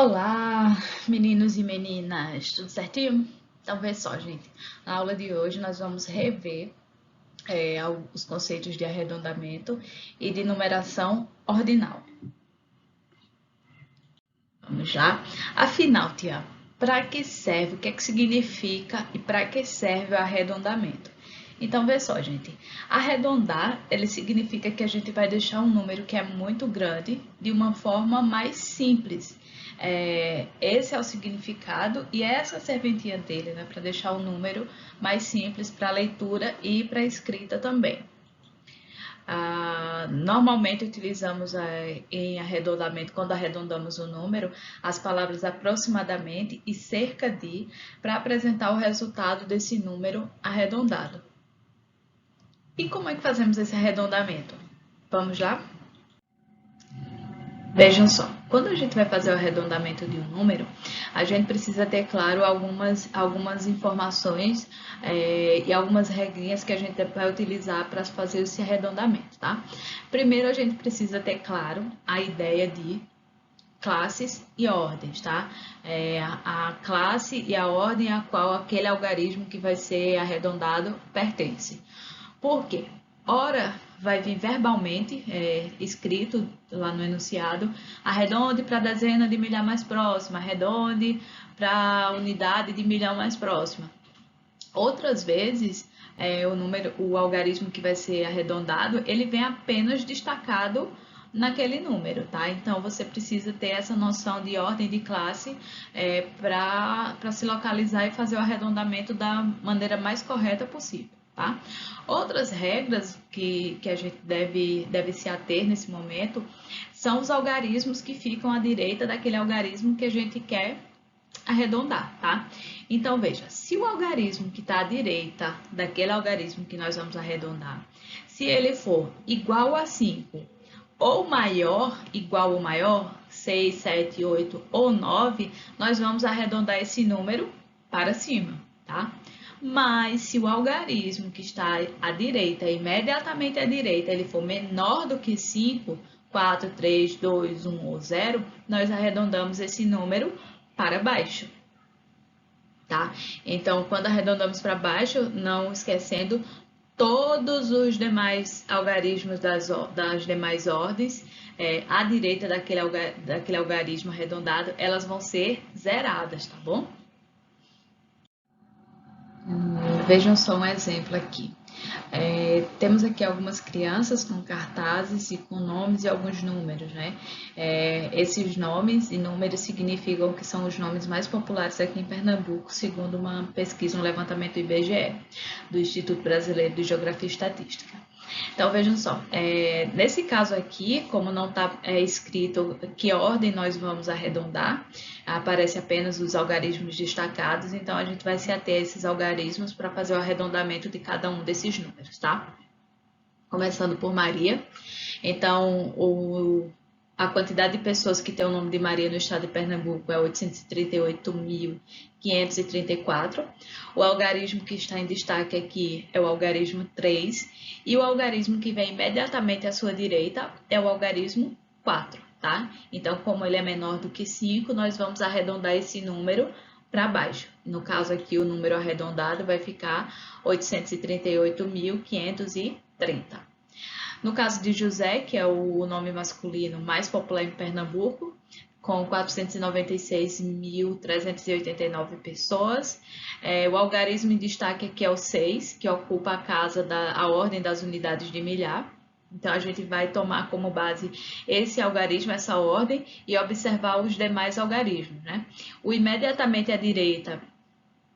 Olá, meninos e meninas, tudo certinho? Então, vê só, gente. Na aula de hoje, nós vamos rever os conceitos de arredondamento e de numeração ordinal. Vamos lá? Afinal, tia, para que serve, o que é que significa e para que serve o arredondamento? Então, vê só, gente. Arredondar, ele significa que a gente vai deixar um número que é muito grande de uma forma mais simples. Esse é o significado e essa é a serventia dele, né? Para deixar o número mais simples para leitura e para escrita também. Normalmente utilizamos em arredondamento, quando arredondamos o número, as palavras aproximadamente e cerca de para apresentar o resultado desse número arredondado. E como é que fazemos esse arredondamento? Vamos lá? Vejam só, quando a gente vai fazer o arredondamento de um número, a gente precisa ter claro algumas informações e algumas regrinhas que a gente vai utilizar para fazer esse arredondamento, tá? Primeiro, a gente precisa ter claro a ideia de classes e ordens, tá? A classe e a ordem a qual aquele algarismo que vai ser arredondado pertence. Por quê? Ora, vai vir verbalmente, escrito lá no enunciado, arredonde para a dezena de milhar mais próxima, arredonde para a unidade de milhão mais próxima. Outras vezes, o algarismo que vai ser arredondado, ele vem apenas destacado naquele número, tá? Então, você precisa ter essa noção de ordem de classe para se localizar e fazer o arredondamento da maneira mais correta possível. Tá? Outras regras que a gente deve se ater nesse momento são os algarismos que ficam à direita daquele algarismo que a gente quer arredondar, tá? Então, veja, se o algarismo que está à direita daquele algarismo que nós vamos arredondar, se ele for igual a 5 ou maior, igual ou maior, 6, 7, 8 ou 9, nós vamos arredondar esse número para cima, tá? Mas se o algarismo que está à direita, imediatamente à direita, ele for menor do que 5, 4, 3, 2, 1 ou 0, nós arredondamos esse número para baixo, tá? Então, quando arredondamos para baixo, não esquecendo todos os demais algarismos das demais ordens, à direita daquele algarismo arredondado, elas vão ser zeradas, tá bom? Vejam só um exemplo aqui. Temos aqui algumas crianças com cartazes e com nomes e alguns números, né? Esses nomes e números significam que são os nomes mais populares aqui em Pernambuco, segundo uma pesquisa, um levantamento do IBGE, do Instituto Brasileiro de Geografia e Estatística. Então, vejam só, nesse caso aqui, como não está escrito que ordem nós vamos arredondar, aparece apenas os algarismos destacados, então a gente vai se ater a esses algarismos para fazer o arredondamento de cada um desses números, tá? Começando por Maria. Então, a quantidade de pessoas que tem o nome de Maria no estado de Pernambuco é 838.534. O algarismo que está em destaque aqui é o algarismo 3. E o algarismo que vem imediatamente à sua direita é o algarismo 4, tá? Então, como ele é menor do que 5, nós vamos arredondar esse número para baixo. No caso aqui, o número arredondado vai ficar 838.530. No caso de José, que é o nome masculino mais popular em Pernambuco, com 496.389 pessoas. O algarismo em destaque aqui é o 6, que ocupa a ordem das unidades de milhar. Então, a gente vai tomar como base esse algarismo, essa ordem, e observar os demais algarismos, né? O imediatamente à direita,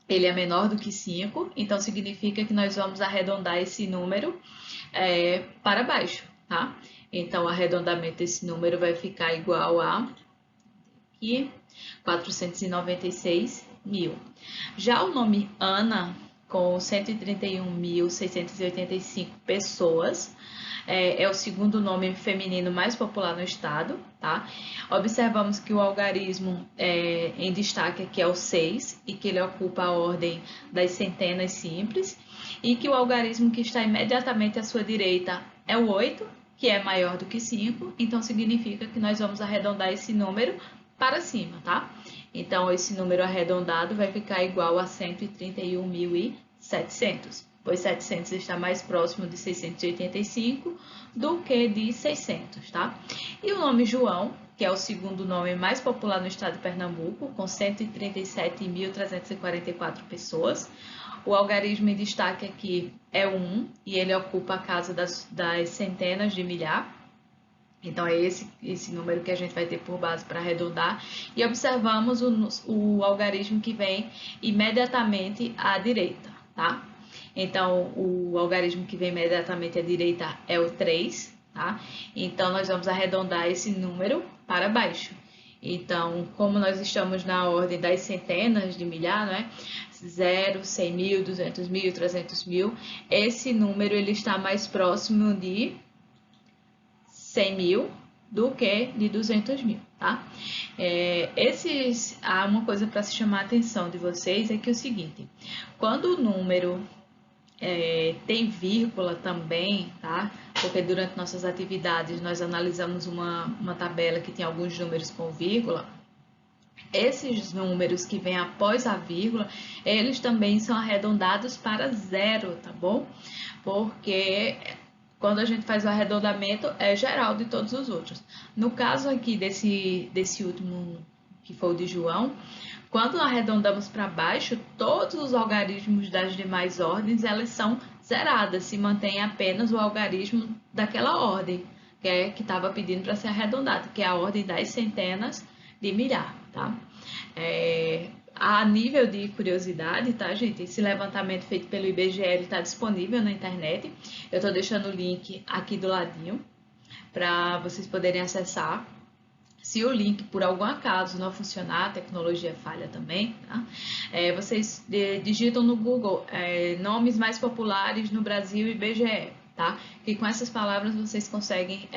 ele é menor do que 5, então significa que nós vamos arredondar esse número para baixo, tá? Então, o arredondamento desse número vai ficar igual a 496 mil. Já o nome Ana, com 131.685 pessoas, é o segundo nome feminino mais popular no estado, tá? Observamos que o algarismo em destaque aqui é o 6 e que ele ocupa a ordem das centenas simples e que o algarismo que está imediatamente à sua direita é o 8, que é maior do que 5, então significa que nós vamos arredondar esse número para cima, tá? Então, esse número arredondado vai ficar igual a 131.700, pois 700 está mais próximo de 685 do que de 600, tá? E o nome João, que é o segundo nome mais popular no estado de Pernambuco, com 137.344 pessoas. O algarismo em destaque aqui é o 1 e ele ocupa a casa das centenas de milhar. Então, é esse número que a gente vai ter por base para arredondar. E observamos o algarismo que vem imediatamente à direita, tá? Então, o algarismo que vem imediatamente à direita é o 3, tá? Então, nós vamos arredondar esse número para baixo. Então, como nós estamos na ordem das centenas de milhar, né? 0, 100 mil, 200 mil, 300 mil, esse número ele está mais próximo de 100 mil do que de 200 mil, tá? Há uma coisa para se chamar a atenção de vocês, é que é o seguinte, quando o número tem vírgula também, tá? Porque durante nossas atividades nós analisamos uma tabela que tem alguns números com vírgula. Esses números que vêm após a vírgula, eles também são arredondados para zero, tá bom? Porque quando a gente faz o arredondamento, é geral de todos os outros. No caso aqui desse último, que foi o de João, quando arredondamos para baixo, todos os algarismos das demais ordens, elas são zeradas, se mantém apenas o algarismo daquela ordem, que estava pedindo para ser arredondado, que é a ordem das centenas de milhar, tá? A nível de curiosidade, tá, gente? Esse levantamento feito pelo IBGE está disponível na internet. Eu estou deixando o link aqui do ladinho para vocês poderem acessar. Se o link, por algum acaso, não funcionar, a tecnologia falha também, tá? Vocês digitam no Google nomes mais populares no Brasil IBGE, tá? E com essas palavras vocês conseguem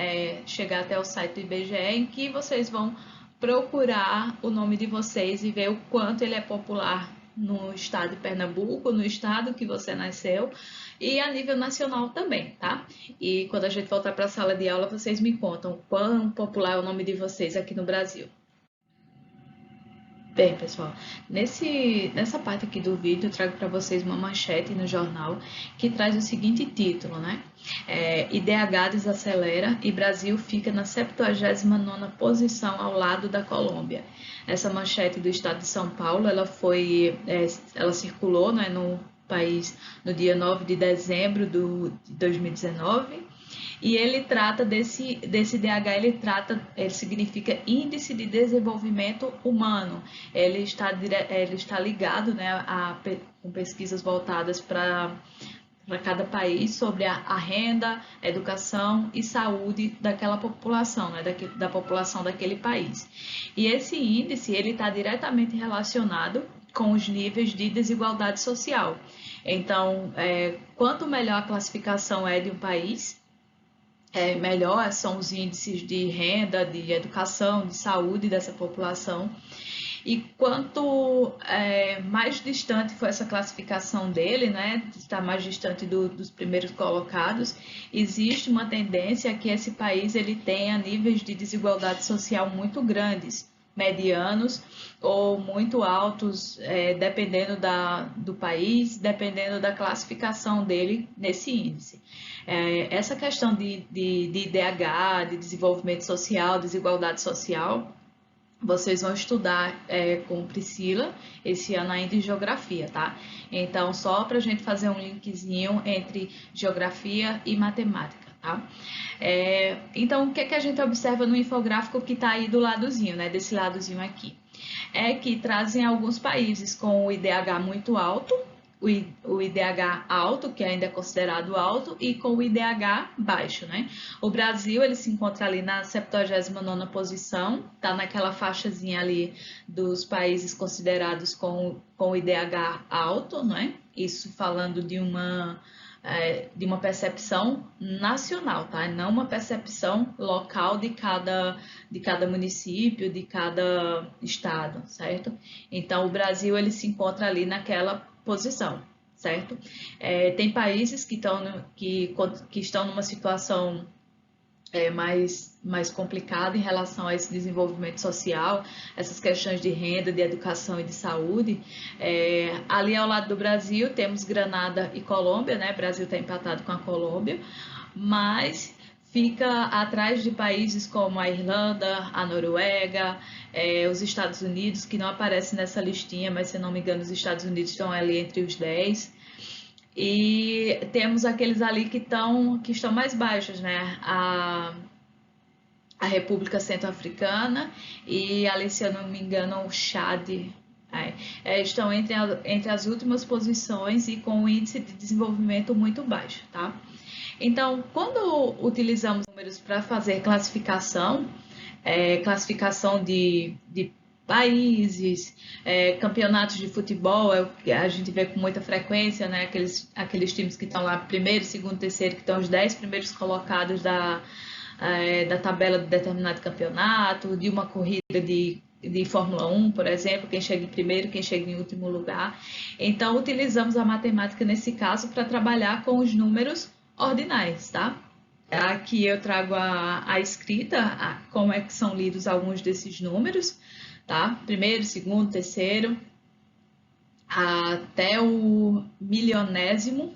chegar até o site do IBGE, em que vocês vão procurar o nome de vocês e ver o quanto ele é popular no estado de Pernambuco, no estado que você nasceu e a nível nacional também, tá? E quando a gente voltar para a sala de aula, vocês me contam quão popular é o nome de vocês aqui no Brasil. Bem, pessoal, nessa parte aqui do vídeo eu trago para vocês uma manchete no jornal que traz o seguinte título, né? IDH desacelera e Brasil fica na 79ª posição ao lado da Colômbia. Essa manchete do estado de São Paulo, ela circulou, né, no país no dia 9 de dezembro de 2019. E ele trata desse DH, ele significa Índice de Desenvolvimento Humano. Ele está ligado, né, com pesquisas voltadas para cada país sobre a renda, a educação e saúde daquela população, né, da população daquele país. E esse índice ele está diretamente relacionado com os níveis de desigualdade social. Então, quanto melhor a classificação é de um país, melhor são os índices de renda, de educação, de saúde dessa população. E quanto mais distante for essa classificação dele, né, está mais distante dos primeiros colocados, existe uma tendência a que esse país ele tenha níveis de desigualdade social muito grandes, medianos ou muito altos, dependendo do país, dependendo da classificação dele nesse índice. Essa questão de IDH, de desenvolvimento social, desigualdade social, vocês vão estudar com Priscila esse ano ainda em geografia, tá? Então, só para a gente fazer um linkzinho entre geografia e matemática, tá? Então, o que a gente observa no infográfico que está aí do ladozinho, né? Desse ladozinho aqui. É que trazem alguns países com o IDH muito alto, o IDH alto, que ainda é considerado alto, e com o IDH baixo, né? O Brasil, ele se encontra ali na 79ª posição, tá naquela faixazinha ali dos países considerados com o IDH alto, né? Isso falando de uma percepção nacional, tá? Não uma percepção local de cada município, de cada estado, certo? Então, o Brasil, ele se encontra ali naquela posição, certo? Tem países que estão numa situação mais complicado em relação a esse desenvolvimento social, essas questões de renda, de educação e de saúde. Ali ao lado do Brasil temos Granada e Colômbia, né? O Brasil está empatado com a Colômbia, mas fica atrás de países como a Irlanda, a Noruega, os Estados Unidos, que não aparecem nessa listinha, mas se não me engano os Estados Unidos estão ali entre os 10. E temos aqueles ali que estão mais baixos, né? A República Centro-Africana e ali, se eu não me engano, o Chad. Estão entre as últimas posições e com um índice de desenvolvimento muito baixo, tá? Então, quando utilizamos números para fazer classificação, classificação de países, campeonatos de futebol, a gente vê com muita frequência, né, aqueles times que estão lá primeiro, segundo, terceiro, que estão os 10 primeiros colocados da tabela de determinado campeonato, de uma corrida de Fórmula 1, por exemplo, quem chega em primeiro, quem chega em último lugar. Então, utilizamos a matemática nesse caso para trabalhar com os números ordinais, tá? Aqui eu trago a escrita, como é que são lidos alguns desses números, tá? Primeiro, segundo, terceiro, até o milionésimo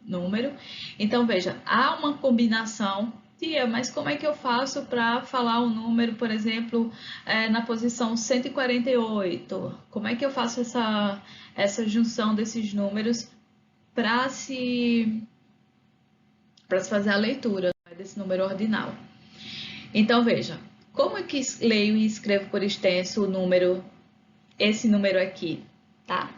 número. Então, veja, há uma combinação. Tia, mas como é que eu faço para falar um número, por exemplo, na posição 148? Como é que eu faço essa junção desses números para se fazer a leitura, né, desse número ordinal? Então, veja, como é que leio e escrevo por extenso esse número aqui, tá?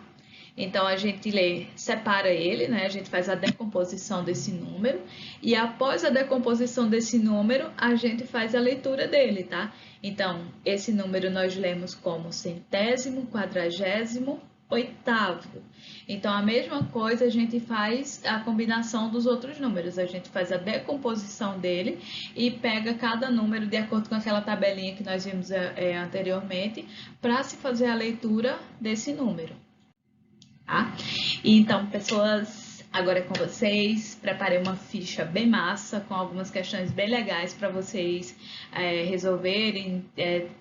Então, a gente separa ele, né? A gente faz a decomposição desse número e após a decomposição desse número, a gente faz a leitura dele, tá? Então, esse número nós lemos como centésimo, quadragésimo, oitavo. Então, a mesma coisa a gente faz a combinação dos outros números. A gente faz a decomposição dele e pega cada número de acordo com aquela tabelinha que nós vimos anteriormente para se fazer a leitura desse número. Tá? Então, pessoas, agora é com vocês. Preparei uma ficha bem massa com algumas questões bem legais para vocês resolverem,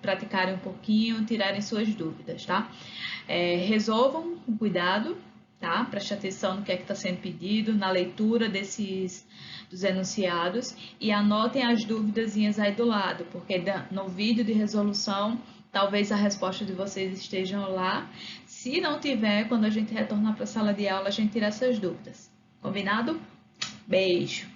praticarem um pouquinho, tirarem suas dúvidas, tá? Resolvam com cuidado, tá? Preste atenção no que é que está sendo pedido, na leitura dos enunciados e anotem as dúvidazinhas aí do lado, porque no vídeo de resolução talvez a resposta de vocês estejam lá. Se não tiver, quando a gente retornar para a sala de aula, a gente tira essas dúvidas. Combinado? Beijo!